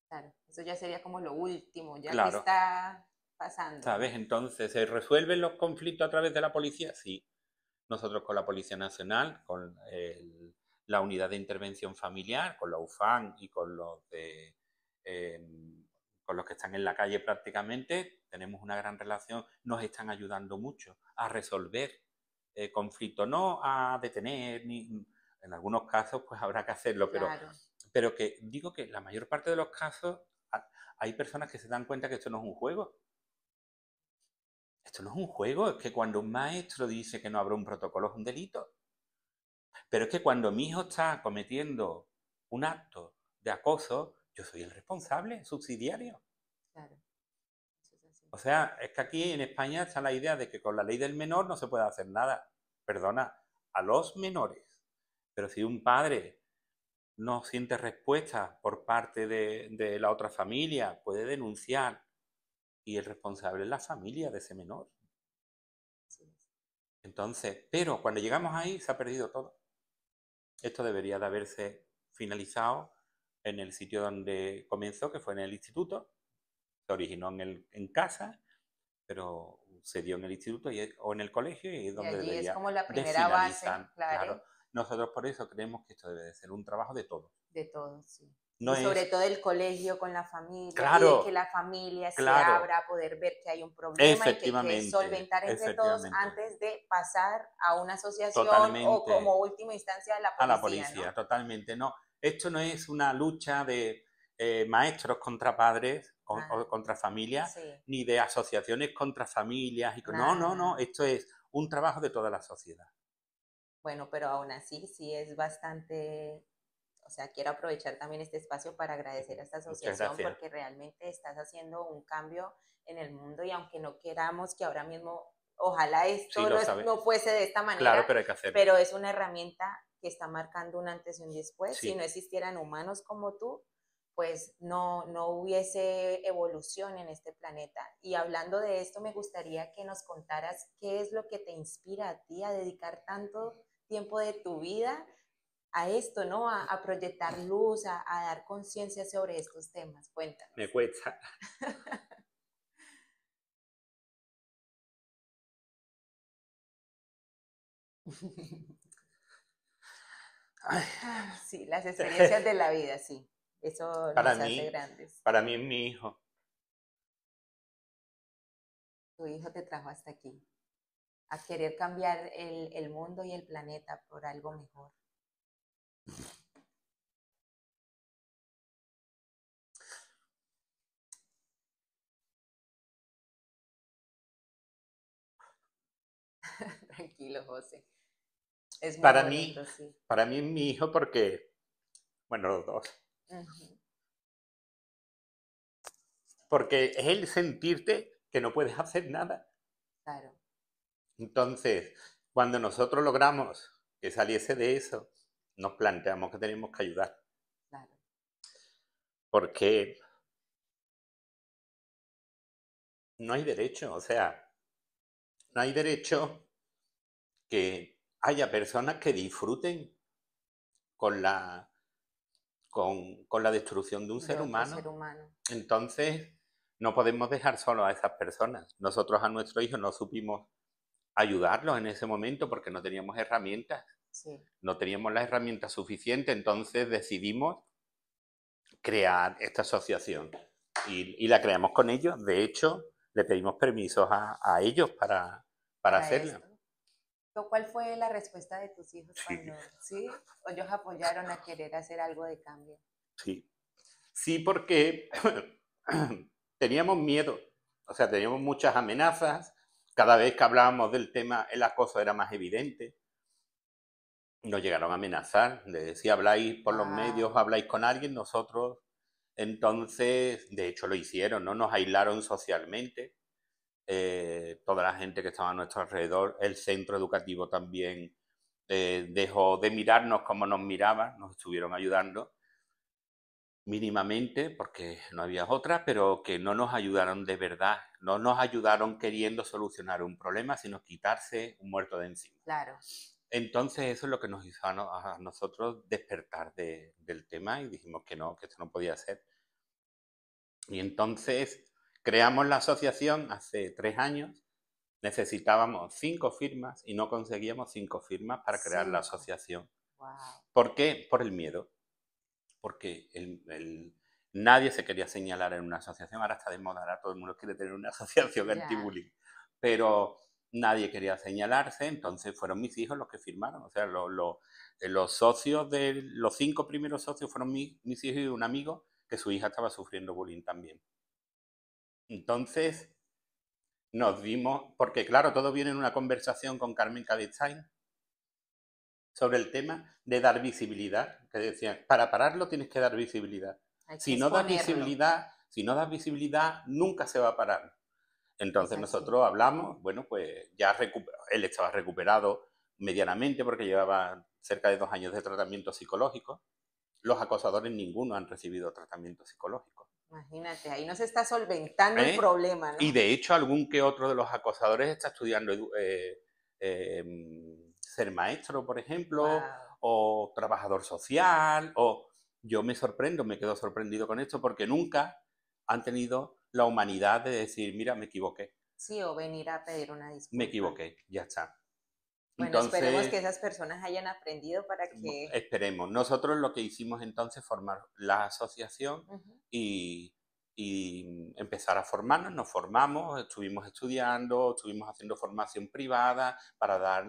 Claro, eso ya sería como lo último, ya que Claro, está pasando, ¿sabes? ¿no? Entonces, ¿se resuelven los conflictos a través de la policía? Sí. Nosotros con la Policía Nacional, con la Unidad de Intervención Familiar, con la UFAN y eh, con los que están en la calle prácticamente, tenemos una gran relación, nos están ayudando mucho a resolver conflictos, no a detener, en algunos casos pues habrá que hacerlo, Claro, pero que digo que la mayor parte de los casos hay personas que se dan cuenta que esto no es un juego. Esto no es un juego, es que cuando un maestro dice que no habrá un protocolo es un delito. Pero es que cuando mi hijo está cometiendo un acto de acoso, yo soy el responsable subsidiario. claro, eso es así. O sea, es que aquí en España está la idea de que con la ley del menor no se puede hacer nada. Perdona, a los menores. Pero si un padre no siente respuesta por parte de la otra familia, puede denunciar y el responsable es la familia de ese menor. Entonces, pero cuando llegamos ahí se ha perdido todo. Esto debería de haberse finalizado en el sitio donde comenzó, que fue en el instituto. Se originó en casa, pero se dio en el instituto o en el colegio y es Y donde allí es debería como la de primera base, finalizar. claro, Claro, nosotros por eso creemos que esto debe de ser un trabajo de todos. de todos, sí. No Y sobre es, todo el colegio con la familia y de que claro, la familia se claro, abra a poder ver que hay un problema y que hay que efectivamente, solventar entre todos efectivamente, antes de pasar a una asociación o como totalmente última instancia a la a la policía, policía, ¿no? totalmente. No, esto no es una lucha de maestros contra padres o Ah, contra familias, sí, ni de asociaciones contra familias. No, nada, no, no, nada. esto es un trabajo de toda la sociedad. Bueno, pero aún así sí es bastante, o sea, quiero aprovechar también este espacio para agradecer a esta Muchas asociación gracias. porque realmente estás haciendo un cambio en el mundo y aunque no queramos que ahora mismo, ojalá Sí, esto lo sabe. no fuese de esta Claro, manera, pero hay que hacerlo. pero es una herramienta que está marcando un antes y un después. Si no Sí. existieran humanos como tú, pues no hubiese evolución en este planeta. Y hablando de esto, me gustaría que nos contaras qué es lo que te inspira a ti a dedicar tanto tiempo de tu vida a esto, ¿no? A proyectar luz, a dar conciencia sobre estos temas. Me Cuéntanos. cuesta. Ay, Sí, las experiencias de la vida, sí. Eso para nos hace mí, grandes. para mí es mi hijo. Tu hijo te trajo hasta aquí, a querer cambiar el mundo y el planeta por algo mejor. Tranquilo, José. Es muy Para mí, bonito, sí. para mí es mi hijo porque, bueno, los dos. Ujú, Porque es el sentirte que no puedes hacer nada. claro, Entonces, cuando nosotros logramos que saliese de eso, nos planteamos que tenemos que ayudar. claro. Porque no hay derecho, o sea, no hay derecho que haya personas que disfruten con con la destrucción de un De ser otro ser humano. humano. Entonces, no podemos dejar solo a esas personas. Nosotros a nuestro hijo no supimos ayudarlos en ese momento porque no teníamos herramientas, Sí. no teníamos las herramientas suficientes, entonces decidimos crear esta asociación y la creamos con ellos. De hecho, le pedimos permisos a ellos para Para hacerla. esto. ¿Cuál fue la respuesta de tus hijos Sí, cuando, sí, o ellos apoyaron a querer hacer algo de cambio? sí. Sí, porque teníamos miedo, o sea, teníamos muchas amenazas. Cada vez que hablábamos del tema, el acoso era más evidente. Nos llegaron a amenazar, de si habláis por los medios, Wow. habláis con alguien, nosotros. Entonces, de hecho lo hicieron, ¿no? Nos aislaron socialmente. Toda la gente que estaba a nuestro alrededor, el centro educativo también dejó de mirarnos como nos miraban, nos estuvieron ayudando mínimamente, porque no había otra, pero que no nos ayudaron de verdad, no nos ayudaron queriendo solucionar un problema, sino quitarse un muerto de encima. Claro. Entonces eso es lo que nos hizo a nosotros despertar del tema y dijimos que no, que esto no podía ser. Y entonces creamos la asociación hace 3 años, necesitábamos 5 firmas y no conseguíamos 5 firmas para crear la 5. asociación. Wow. ¿Por qué? Por el miedo. Porque nadie se quería señalar en una asociación, ahora está de moda, ahora todo el mundo quiere tener una asociación Ya. anti-bullying, pero nadie quería señalarse, entonces fueron mis hijos los que firmaron, o sea, los socios los 5 primeros socios fueron mis hijos y un amigo que su hija estaba sufriendo bullying también. Entonces nos dimos, porque claro, todo viene en una conversación con Carmen Cabeztain sobre el tema de dar visibilidad, que decían, para pararlo tienes que dar visibilidad. Hay que Si no das exponerlo. visibilidad, nunca se va a parar. Es Entonces así. nosotros hablamos, bueno, pues ya él estaba recuperado medianamente porque llevaba cerca de 2 años de tratamiento psicológico los acosadores ninguno han recibido tratamiento psicológico. Imagínate, ahí no se está solventando el ¿Eh? problema, ¿no? Y de hecho algún que otro de los acosadores está estudiando ser maestro, por ejemplo, Wow. o trabajador social, o yo me sorprendo, me quedo sorprendido con esto porque nunca han tenido la humanidad de decir, mira, me equivoqué, Sí, o venir a pedir una me disculpa. equivoqué, ya está. Bueno, esperemos que Entonces, esas personas hayan aprendido para que... esperemos. Nosotros lo que hicimos entonces es formar la asociación Ujú. y, empezar a formarnos. Nos formamos, estuvimos estudiando, estuvimos haciendo formación privada para dar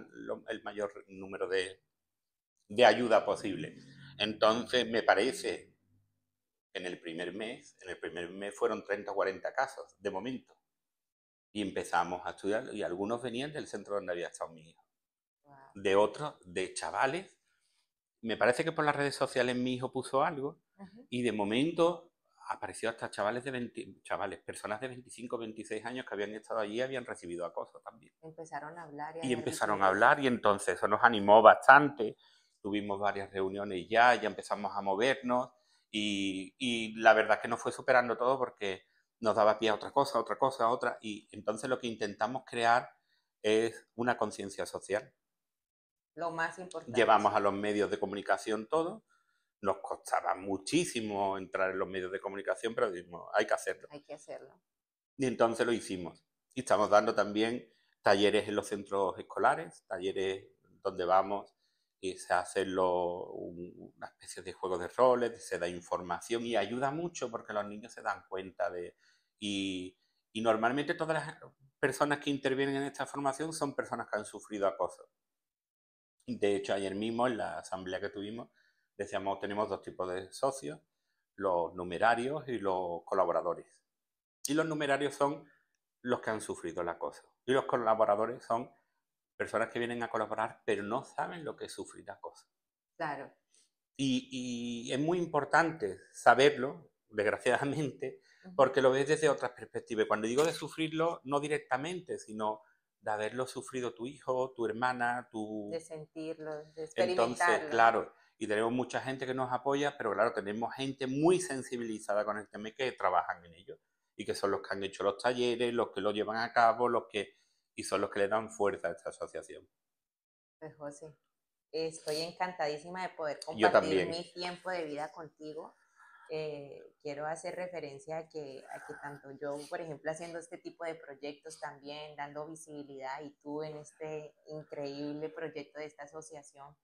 el mayor número de ayuda posible. Entonces, me parece que en el primer mes fueron 30 o 40 casos, de momento. Y empezamos a estudiar y algunos venían del centro donde había estado mi hijo. Wow. De otros, de chavales. Me parece que por las redes sociales mi hijo puso algo Ujú. y de momento apareció hasta personas de 25, 26 años que habían estado allí y habían recibido acoso también. Empezaron a hablar y a Y dar empezaron a visibilidad. hablar y entonces eso nos animó bastante. Tuvimos varias reuniones ya empezamos a movernos y la verdad es que nos fue superando todo porque nos daba pie a otra cosa, otra. Y entonces lo que intentamos crear es una conciencia social. Lo más importante, Llevamos sí. a los medios de comunicación todo. Nos costaba muchísimo entrar en los medios de comunicación, pero dijimos, hay que hacerlo. Hay que hacerlo. Y entonces lo hicimos. Y estamos dando también talleres en los centros escolares, talleres donde vamos y se hacen una especie de juegos de roles, se da información y ayuda mucho porque los niños se dan cuenta de... Y normalmente todas las personas que intervienen en esta formación son personas que han sufrido acoso. De hecho, ayer mismo en la asamblea que tuvimos, decíamos, tenemos dos tipos de socios, los numerarios y los colaboradores. Y los numerarios son los que han sufrido el acoso. Y los colaboradores son personas que vienen a colaborar, pero no saben lo que es sufrir acoso. Claro. Y es muy importante saberlo, desgraciadamente, Ujú. porque lo ves desde otras perspectivas. Cuando digo de sufrirlo, no directamente, sino de haberlo sufrido tu hijo, tu hermana, De sentirlo, de Entonces, experimentarlo, ¿no? claro, y tenemos mucha gente que nos apoya, pero claro, tenemos gente muy sensibilizada con el tema y que trabajan en ello. Y que son los que han hecho los talleres, los que lo llevan a cabo, y son los que le dan fuerza a esta asociación. Pues José, estoy encantadísima de poder Yo compartir también, mi tiempo de vida contigo. Quiero hacer referencia a que tanto yo, por ejemplo, haciendo este tipo de proyectos también, dando visibilidad, y tú en este increíble proyecto de esta asociación,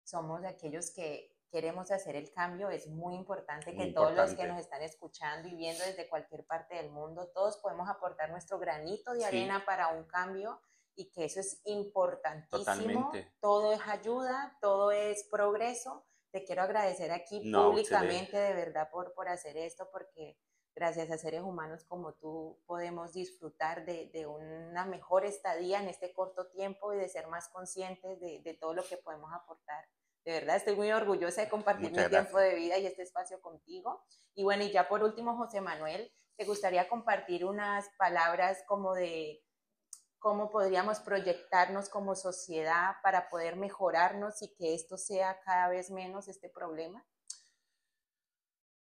somos de aquellos que queremos hacer el cambio. Es muy importante muy que todos los que nos importante. están escuchando y viendo desde cualquier parte del mundo, todos podemos aportar nuestro granito de Sí, arena para un cambio, y que eso es importantísimo. totalmente. Todo es ayuda, todo es progreso. Te quiero agradecer aquí No a ustedes, públicamente de verdad por hacer esto, porque gracias a seres humanos como tú podemos disfrutar de una mejor estadía en este corto tiempo y de ser más conscientes de todo lo que podemos aportar. De verdad, estoy muy orgullosa de compartir mi muchas tiempo gracias. de vida y este espacio contigo. Y bueno, y ya por último, José Manuel, ¿te gustaría compartir unas palabras como de cómo podríamos proyectarnos como sociedad para poder mejorarnos y que esto sea cada vez menos este problema?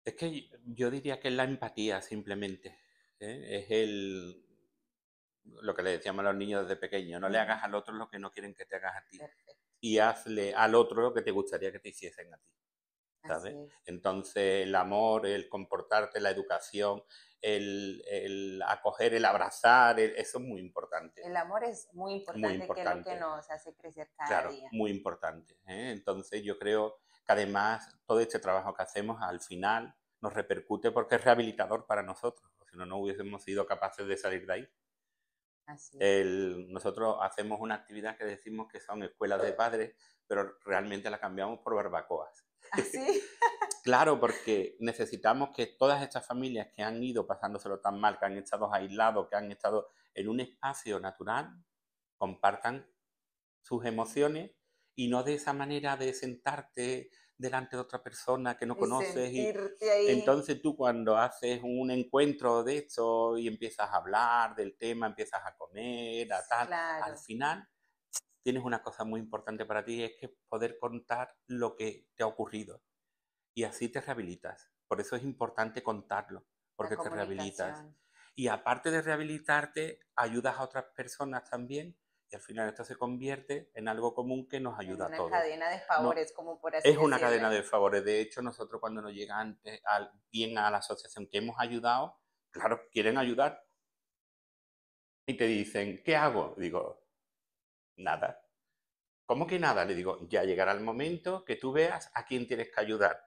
Es que yo diría que es la empatía simplemente. ¿Eh? Lo que le decíamos a los niños desde pequeños, no le Ujú. hagas al otro lo que no quieren que te hagas a ti. Perfecto, Y hazle al otro lo que te gustaría que te hiciesen a ti, así ¿sabes? es. Entonces, el amor, el comportarte, la educación, el acoger, el abrazar, eso es El amor es muy muy importante, que es lo que importante, nos hace crecer cada claro, día. muy importante. ¿Eh? Entonces, yo creo que además todo este trabajo que hacemos al final nos repercute porque es rehabilitador para nosotros, si no, no hubiésemos sido capaces de salir de ahí. Así es. Nosotros hacemos una actividad que decimos que son escuelas de padres, pero realmente la cambiamos por barbacoas. Así. Claro, porque necesitamos que todas estas familias que han ido pasándoselo tan mal, que han estado aislados, que han estado en un espacio natural, compartan sus emociones y no de esa manera de sentarte delante de otra persona que no Y conoces y sentirte ahí. entonces tú cuando haces un encuentro de esto y empiezas a hablar del tema, empiezas a comer, a tal, al Claro, final tienes una cosa muy importante para ti, es que poder contar lo que te ha ocurrido. y así te rehabilitas. Por eso es importante contarlo, La porque te rehabilitas. comunicación. Y aparte de rehabilitarte, ayudas a otras personas también y al final esto se convierte en algo común que nos En ayuda a una todos. cadena de No, favores, como por así es una cadena decirle. de favores. De hecho, nosotros cuando nos llega antes alguien a la asociación que hemos ayudado, claro, quieren ayudar y te dicen, ¿qué hago? Digo, nada. ¿Cómo que nada? Le digo, ya llegará el momento que tú veas a quién tienes que ayudar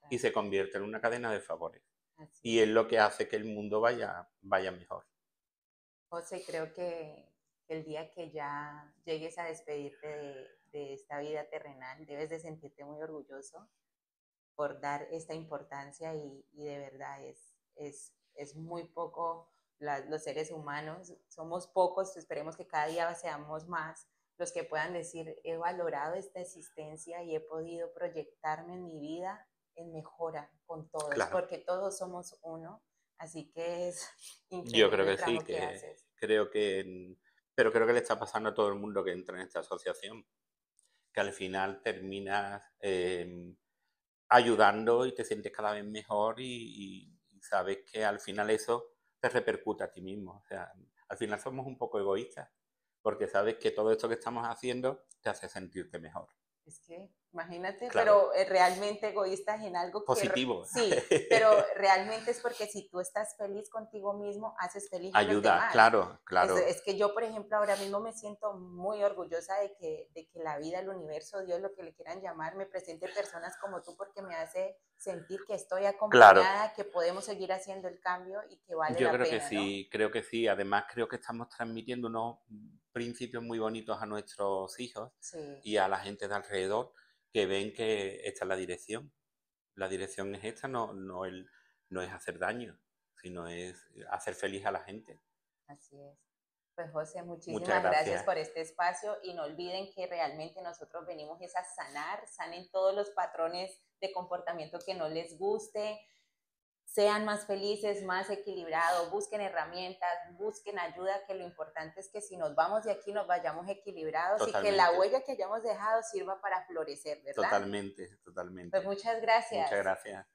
y Total, se convierte en una cadena de favores. así Y es. es lo que hace que el mundo vaya mejor. José, creo que el día que ya llegues a despedirte de esta vida terrenal, debes de sentirte muy orgulloso por dar esta importancia y de verdad es muy poco los seres humanos, somos pocos, esperemos que cada día seamos más los que puedan decir, he valorado esta existencia y he podido proyectarme en mi vida en mejora con todos, Claro, porque todos somos uno, así que es yo creo increíble el que sí, trabajo que haces. pero creo que le está pasando a todo el mundo que entra en esta asociación, que al final terminas ayudando y te sientes cada vez mejor y sabes que al final eso te repercute a ti mismo. O sea, al final somos un poco egoístas porque sabes que todo esto que estamos haciendo te hace sentirte mejor. Es que, imagínate, Claro, pero realmente egoístas en algo que positivo. sí, pero realmente es porque si tú estás feliz contigo mismo, haces feliz a los Ayuda, demás. claro, claro. Es que yo, por ejemplo, ahora mismo me siento muy orgullosa de que la vida, el universo, Dios, lo que le quieran llamar, me presente personas como tú porque me hace sentir que estoy Claro, acompañada, que podemos seguir haciendo el cambio y que vale yo la pena, ¿no? creo que sí. Además, creo que estamos transmitiendo unos principios muy bonitos a nuestros hijos Sí, y a la gente de alrededor que ven que esta es la dirección. La dirección es esta, no es hacer daño, sino es hacer feliz a la gente. así es. Pues José, Muchas muchísimas gracias gracias. por este espacio y no olviden que realmente nosotros venimos es a sanar, sanen todos los patrones de comportamiento que no les guste, sean más felices, más equilibrados, busquen herramientas, busquen ayuda, que lo importante es que si nos vamos de aquí nos vayamos equilibrados y que la Totalmente, huella que hayamos dejado sirva para florecer, ¿verdad? totalmente, Pues totalmente. muchas gracias. Muchas gracias.